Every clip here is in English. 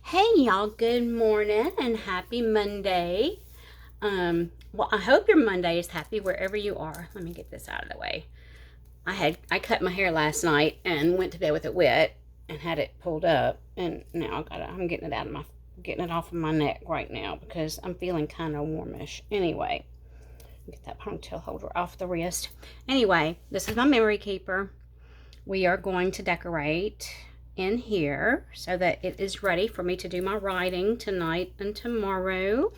Hey y'all, good morning and happy Monday. Well, I hope your Monday is happy wherever you are. Let me get this out of the way. I cut my hair last night and went to bed with it wet and had it pulled up, and now I'm getting it off of my neck right now because I'm feeling kind of warmish. Anyway, get that ponytail holder off the wrist. Anyway, this is my memory keeper. We are going to decorate in here so that it is ready for me to do my writing tonight and tomorrow.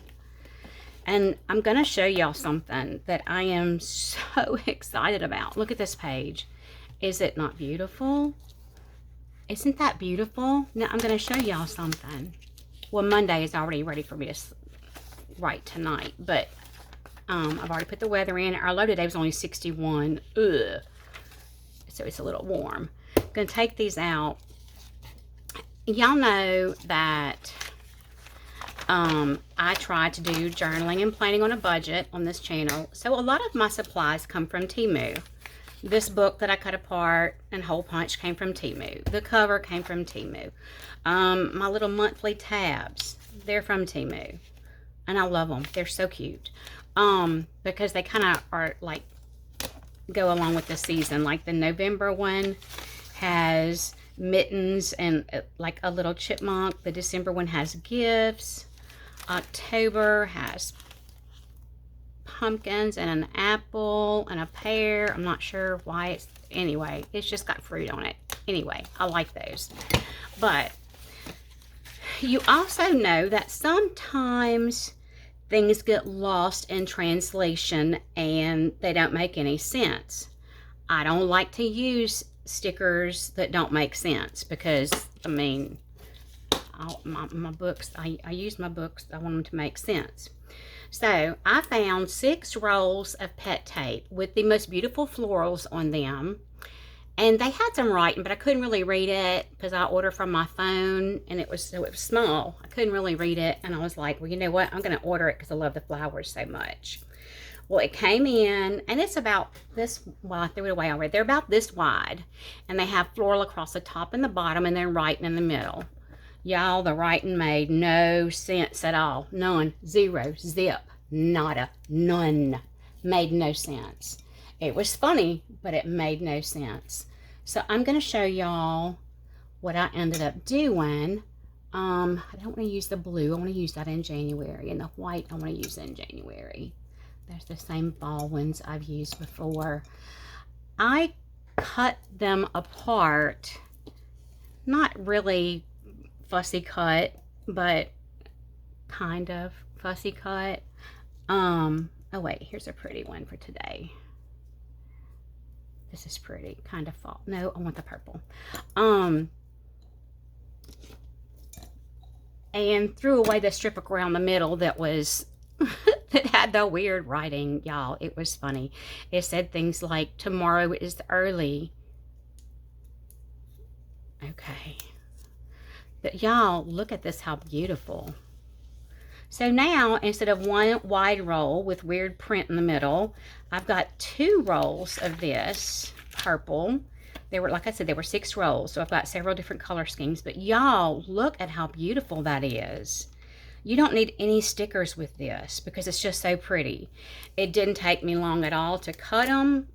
And I'm going to show y'all something that I am so excited about. Look at this page. Is it not beautiful? Isn't that beautiful? Now I'm going to show y'all something. Well, Monday is already ready for me to write tonight, but I've already put the weather in. Our low today was only 61. Ugh. So it's a little warm. I'm going to take these out. Y'all know that I try to do journaling and planning on a budget on this channel. So a lot of my supplies come from Temu. This book that I cut apart and hole punch came from Temu. The cover came from Temu. My little monthly tabs, they're from Temu. And I love them. They're so cute. Because they kind of are like, go along with the season. Like the November one has mittens and like a little chipmunk. The December one has gifts. October has pumpkins and an apple and a pear. I'm not sure why anyway, it's just got fruit on it. Anyway, I like those. But you also know that sometimes things get lost in translation and they don't make any sense. I don't like to use stickers that don't make sense because, I mean, my books, I use my books, I want them to make sense. So I found 6 rolls of pet tape with the most beautiful florals on them. And they had some writing, but I couldn't really read it because I ordered from my phone and it was small. I couldn't really read it. And I was like, well, you know what? I'm going to order it because I love the flowers so much. Well, it came in and it's about this, well, I threw it away already. They're about this wide and they have floral across the top and the bottom and then writing in the middle. Y'all, the writing made no sense at all. None, zero, zip, nada, none. Made no sense. It was funny, but it made no sense. So I'm going to show y'all what I ended up doing. I don't want to use the blue. I want to use that in January. And the white I want to use in January. There's the same fall ones I've used before. I cut them apart. Not really fussy cut, but kind of fussy cut. Oh wait, here's a pretty one for today. This is pretty, kind of fall. No, I want the purple. And threw away the strip around the middle that was that had the weird writing, y'all. It was funny. It said things like, tomorrow is early. Okay. But y'all, look at this, how beautiful. So now, instead of one wide roll with weird print in the middle, I've got 2 rolls of this purple. They were, like I said, there were 6 rolls, so I've got several different color schemes. But y'all, look at how beautiful that is. You don't need any stickers with this because it's just so pretty. It didn't take me long at all to cut them.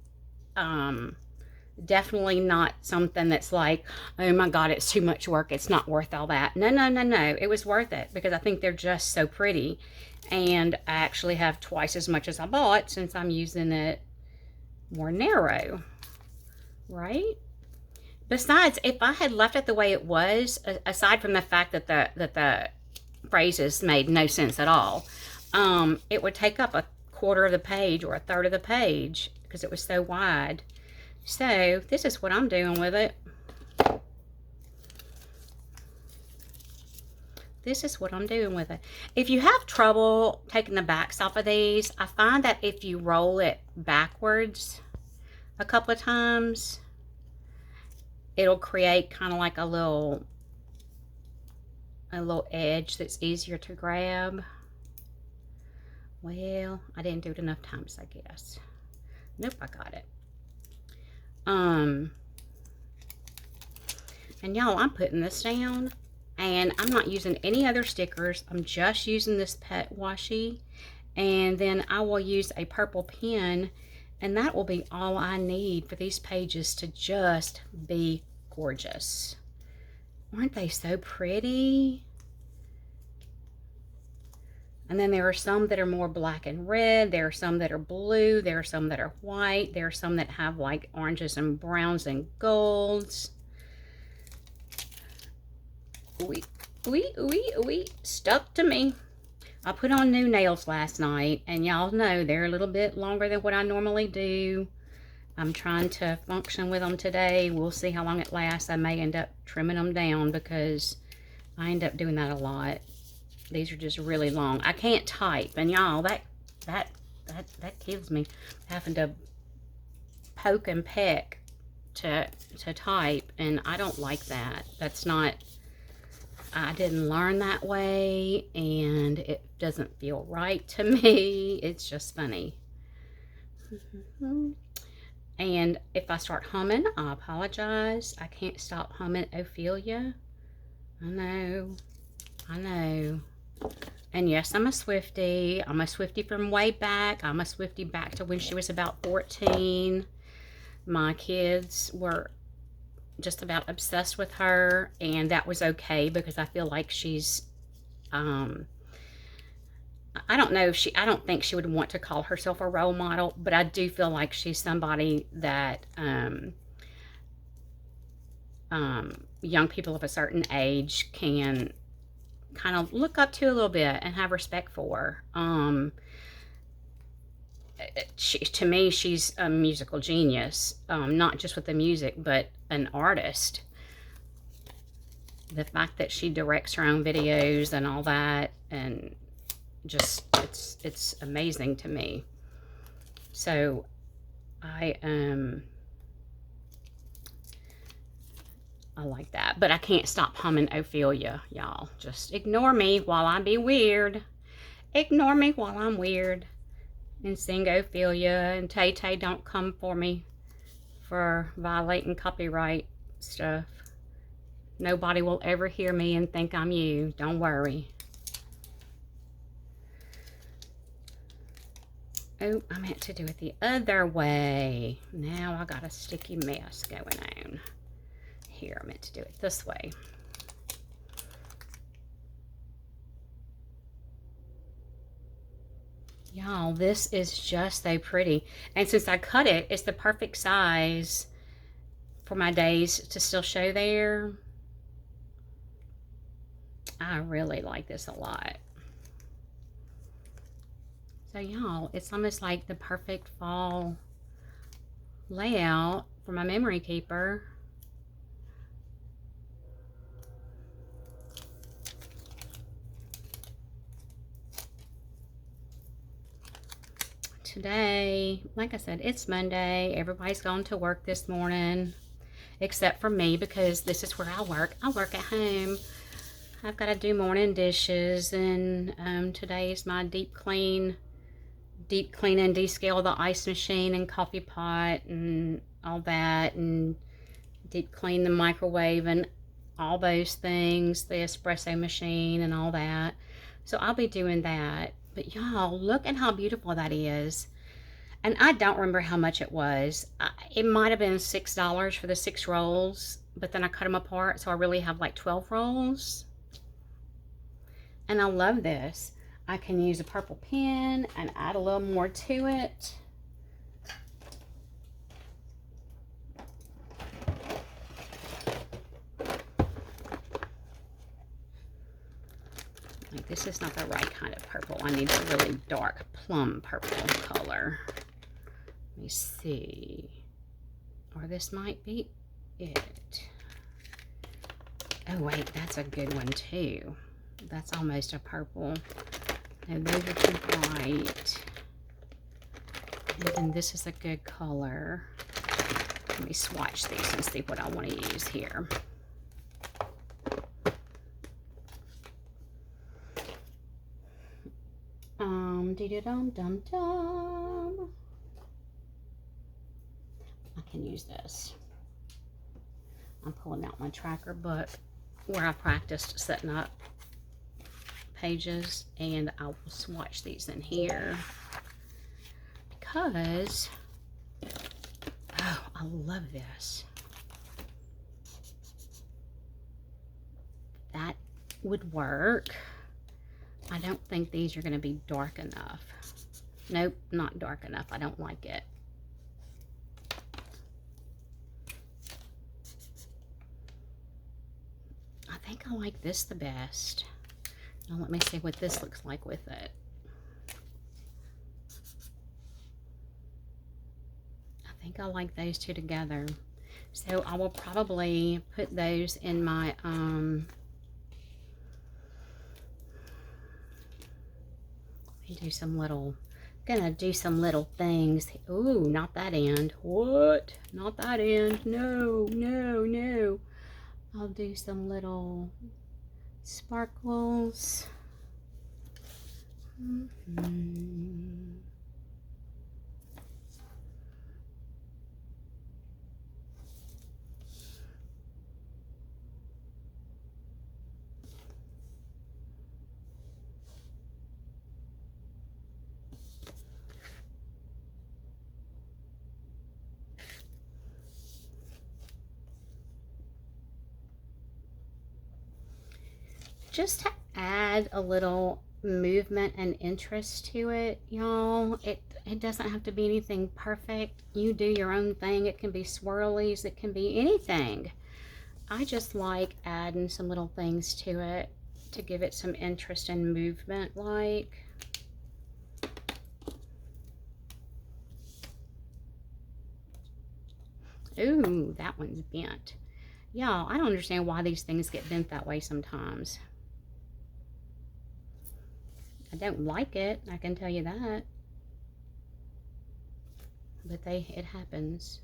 Definitely not something that's like, oh my God, it's too much work. It's not worth all that. No, no, no, no. It was worth it because I think they're just so pretty. And I actually have twice as much as I bought since I'm using it more narrow, right? Besides, if I had left it the way it was, aside from the fact that the phrases made no sense at all, it would take up a quarter of the page or a third of the page because it was so wide. So this is what I'm doing with it. This is what I'm doing with it. If you have trouble taking the backs off of these, I find that if you roll it backwards a couple of times, it'll create kind of like a little edge that's easier to grab. Well, I didn't do it enough times, I guess. Nope, I got it. And y'all, I'm putting this down And I'm not using any other stickers. I'm just using this pet washi. And then I will use a purple pen, and that will be all I need for these pages to just be gorgeous. Aren't they so pretty? And then there are some that are more black and red. There are some that are blue. There are some that are white. There are some that have like oranges and browns and golds. Ooh, stuck to me. I put on new nails last night, and y'all know they're a little bit longer than what I normally do. I'm trying to function with them today. We'll see how long it lasts. I may end up trimming them down because I end up doing that a lot. These are just really long. I can't type, and y'all, that kills me, having to poke and peck to type, and I don't like that. That's not, I didn't learn that way, and it doesn't feel right to me. It's just funny. And if I start humming, I apologize. I can't stop humming Ophelia. I know. And yes, I'm a Swiftie. I'm a Swiftie from way back. I'm a Swiftie back to when she was about 14. My kids were just about obsessed with her, and that was okay because I feel like she's, I don't know if she, I don't think she would want to call herself a role model, but I do feel like she's somebody that young people of a certain age can kind of look up to a little bit and have respect for. To me, she's a musical genius, not just with the music, but an artist. The fact that she directs her own videos and all that, and just, it's amazing to me. So I like that, but I can't stop humming Ophelia, y'all. Just ignore me while I be weird. Ignore me while I'm weird and sing Ophelia, and Tay Tay don't come for me for violating copyright stuff. Nobody will ever hear me and think I'm you. Don't worry. Oh, I meant to do it the other way. Now I got a sticky mess going on. Here, I meant to do it this way. Y'all, this is just so pretty. And since I cut it, it's the perfect size for my days to still show there. I really like this a lot. So y'all, it's almost like the perfect fall layout for my memory keeper. Today, like I said, it's Monday. Everybody's gone to work this morning, except for me, because this is where I work. I work at home. I've got to do morning dishes, and today is my deep clean and descale the ice machine and coffee pot and all that, and deep clean the microwave and all those things, the espresso machine and all that. So I'll be doing that. But y'all, look at how beautiful that is. And I don't remember how much it was. It might have been $6 for the 6 rolls, but then I cut them apart, so I really have like 12 rolls. And I love this. I can use a purple pen and add a little more to it. Like, this is not the right kind of purple. I need a really dark plum purple color. Let me see. Or this might be it. Oh wait, that's a good one too. That's almost a purple. No, those are too bright. And then this is a good color. Let me swatch these and see what I want to use here. Dum-dum-dum-dum. I can use this. I'm pulling out my tracker book. where I practiced setting up pages, and I will swatch these in here because, oh, I love this. That would work. I don't think these are going to be dark enough. Nope, not dark enough. I don't like it. I think I like this the best. Now let me see what this looks like with it. I think I like those two together. So I will probably put those in my, do some little, gonna do some little things. Ooh, not that end. What? Not that end. No, no, no. I'll do some little sparkles. Just to add a little movement and interest to it, y'all. It doesn't have to be anything perfect. You do your own thing. It can be swirlies, it can be anything. I just like adding some little things to it to give it some interest and movement, like. Ooh, that one's bent. Y'all, I don't understand why these things get bent that way sometimes. I don't like it, I can tell you that. But it happens.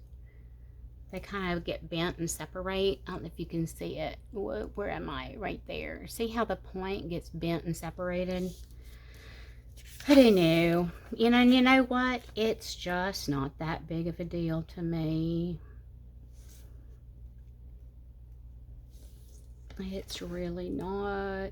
They kind of get bent and separate. I don't know if you can see it. Where am I? Right there. See how the point gets bent and separated? But who knew? You know what? It's just not that big of a deal to me. It's really not.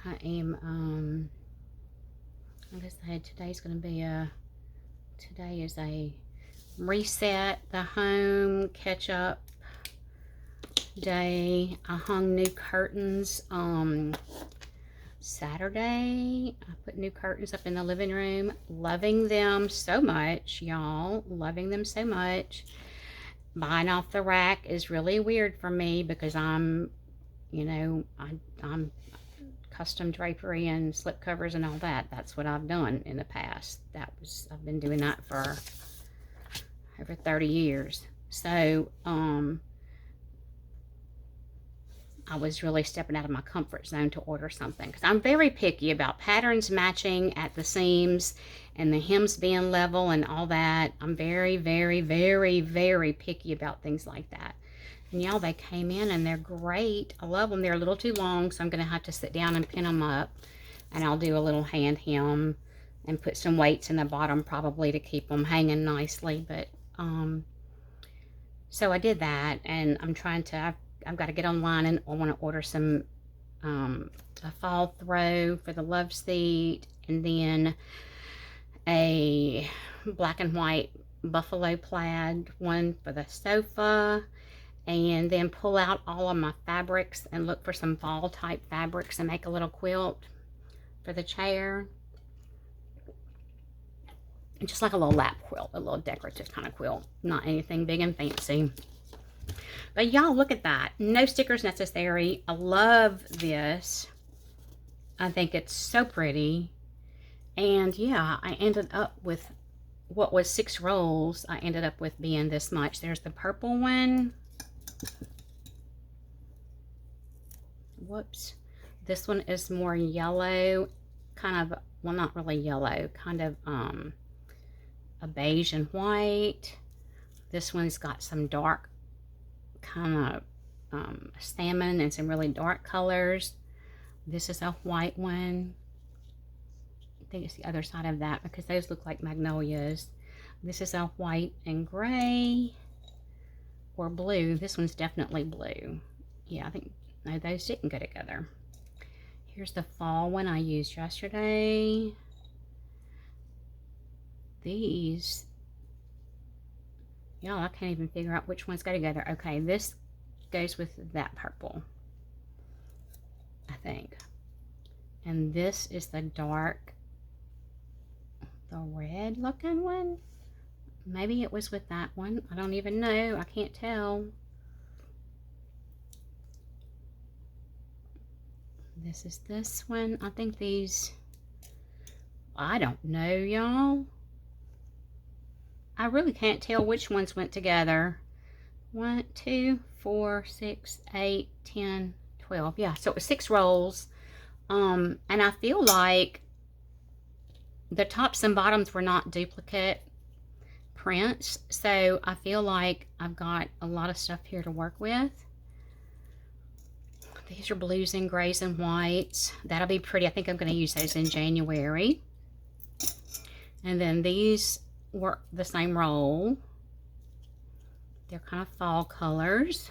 I am, like I said, today's going to be today is a reset the home, catch up day. I hung new curtains Saturday. I put new curtains up in the living room. Loving them so much, y'all. Loving them so much. Buying off the rack is really weird for me because I'm, you know, I'm custom drapery and slip covers and all that. That's what I've done in the past. I've been doing that for over 30 years. So, I was really stepping out of my comfort zone to order something because I'm very picky about patterns matching at the seams and the hems being level and all that. I'm very, very, very, very picky about things like that. And y'all, they came in and they're great. I love them. They're a little too long, so I'm going to have to sit down and pin them up. And I'll do a little hand hem and put some weights in the bottom probably to keep them hanging nicely. But, so I did that, and I'm trying to, I've got to get online, and I want to order some, a fall throw for the love seat, and then a black and white buffalo plaid one for the sofa, and then pull out all of my fabrics and look for some fall type fabrics and make a little quilt for the chair. Just like a little lap quilt, a little decorative kind of quilt, not anything big and fancy. But y'all, look at that. No stickers necessary. I love this. I think it's so pretty. And yeah, I ended up with what was 6 rolls. I ended up with being this much. There's the purple one. Whoops. This one is more yellow, kind of, well, not really yellow, kind of a beige and white. This one's got some dark kind of salmon and some really dark colors. This is a white one. I think it's the other side of that because those look like magnolias. This is a white and gray or blue. This one's definitely blue. Yeah, I think no, those didn't go together. Here's the fall one I used yesterday. These, y'all, I can't even figure out which ones go together. Okay, this goes with that purple, I think. And this is the dark, the red looking one. Maybe it was with that one. I don't even know. I can't tell. This is this one. I think these, I don't know, y'all. I really can't tell which ones went together. 1, 2, 4, 6, 8, 10, 12. Yeah, so it was 6 rolls. And I feel like the tops and bottoms were not duplicate prints. So I feel like I've got a lot of stuff here to work with. These are blues and grays and whites. That'll be pretty. I think I'm going to use those in January. And then these were the same roll. They're kind of fall colors.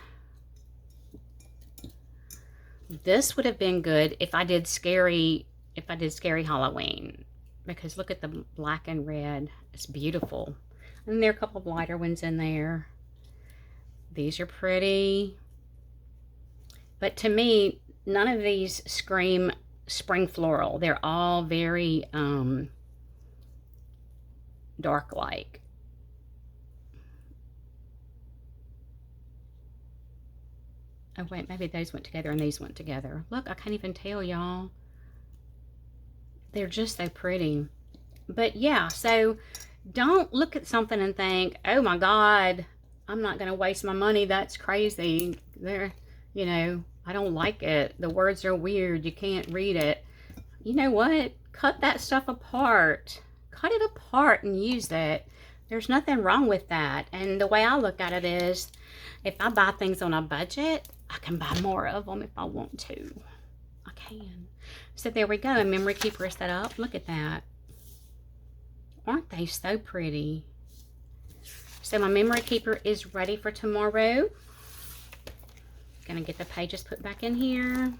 This would have been good if I did scary Halloween, because look at the black and red. It's beautiful. And there are a couple of lighter ones in there. These are pretty. But to me, none of these scream spring floral. They're all very dark-like. Oh, wait, maybe those went together and these went together. Look, I can't even tell, y'all. They're just so pretty. But yeah, so don't look at something and think, oh my God, I'm not going to waste my money. That's crazy. You know, I don't like it. The words are weird. You can't read it. You know what? Cut that stuff apart. Cut it apart and use it. There's nothing wrong with that. And the way I look at it is, if I buy things on a budget, I can buy more of them if I want to. I can. So there we go. A memory keeper is set up. Look at that. Aren't they so pretty? So my memory keeper is ready for tomorrow. Gonna get the pages put back in here.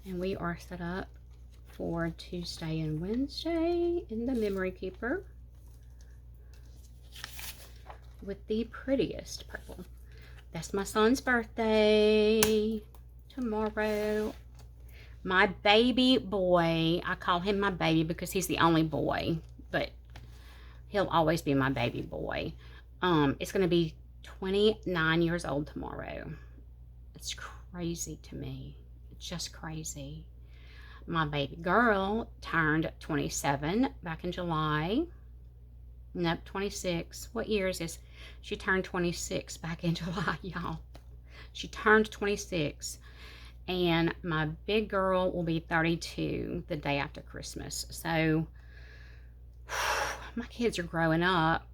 And we are set up for Tuesday and Wednesday in the memory keeper with the prettiest purple. That's my son's birthday tomorrow. My baby boy, I call him my baby because he's the only boy, but he'll always be my baby boy. It's going to be 29 years old tomorrow. It's crazy to me. It's just crazy. My baby girl turned 27 back in July. Nope, 26. What year is this? She turned 26 back in July, y'all. She turned 26. And my big girl will be 32 the day after Christmas. So my kids are growing up.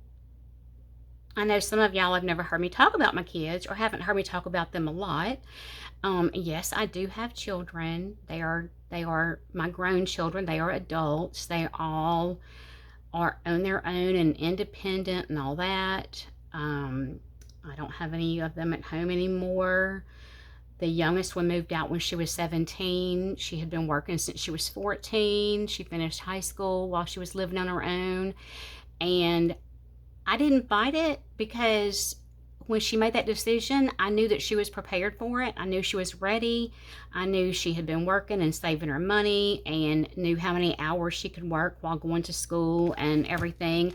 I know some of y'all have never heard me talk about my kids or haven't heard me talk about them a lot. Yes, I do have children. They are my grown children. They are adults. They all are on their own and independent and all that. I don't have any of them at home anymore. The youngest one moved out when she was 17. She had been working since she was 14. She finished high school while she was living on her own. And I didn't fight it because when she made that decision, I knew that she was prepared for it. I knew she was ready. I knew she had been working and saving her money and knew how many hours she could work while going to school and everything.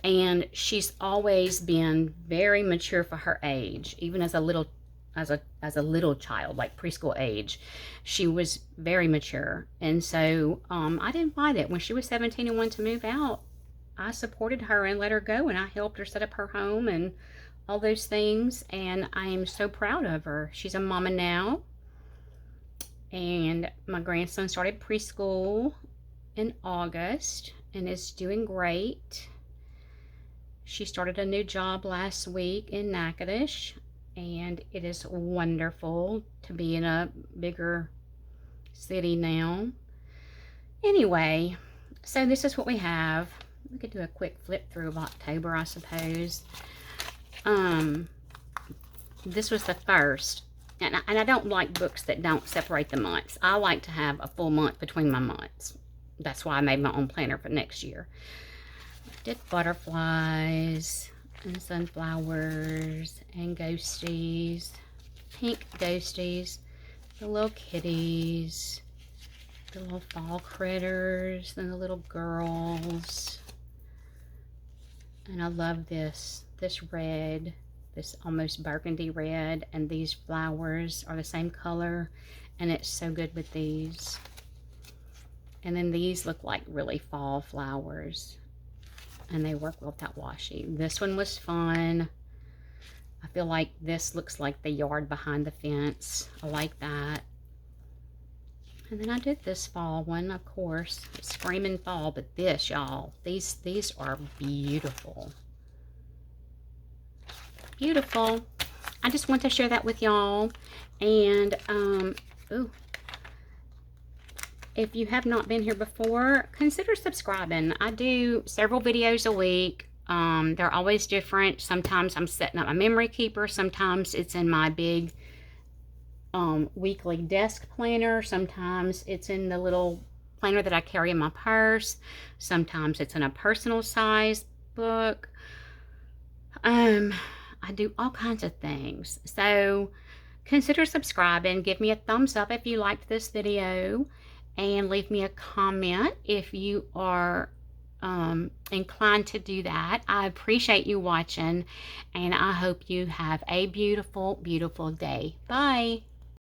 And she's always been very mature for her age, even as a little child, like preschool age. She was very mature. And so I didn't fight it. When she was 17 and wanted to move out, I supported her and let her go, and I helped her set up her home and all those things, and I am so proud of her. She's a mama now, And my grandson started preschool in August and is doing great. She started a new job last week in Natchitoches, and it is wonderful to be in a bigger city now. Anyway, so this is what we have. We could do a quick flip through of October, I suppose. This was the first. And I don't like books that don't separate the months. I like to have a full month between my months. That's why I made my own planner for next year. I did butterflies and sunflowers and ghosties, pink ghosties, the little kitties, the little fall critters, and the little girls. And I love this red, this almost burgundy red, and these flowers are the same color, and it's so good with these. And then these look like really fall flowers, and they work well without washi. This one was fun. I feel like this looks like the yard behind the fence. I like that. And then I did this fall one, of course. It's screaming fall, but this, y'all, these are beautiful. Beautiful. I just want to share that with y'all. And, ooh. If you have not been here before, consider subscribing. I do several videos a week. They're always different. Sometimes I'm setting up my memory keeper. Sometimes it's in my big weekly desk planner. Sometimes it's in the little planner that I carry in my purse. Sometimes it's in a personal size book. I do all kinds of things. So consider subscribing. Give me a thumbs up if you liked this video, and leave me a comment if you are inclined to do that. I appreciate you watching, and I hope you have a beautiful, beautiful day. Bye.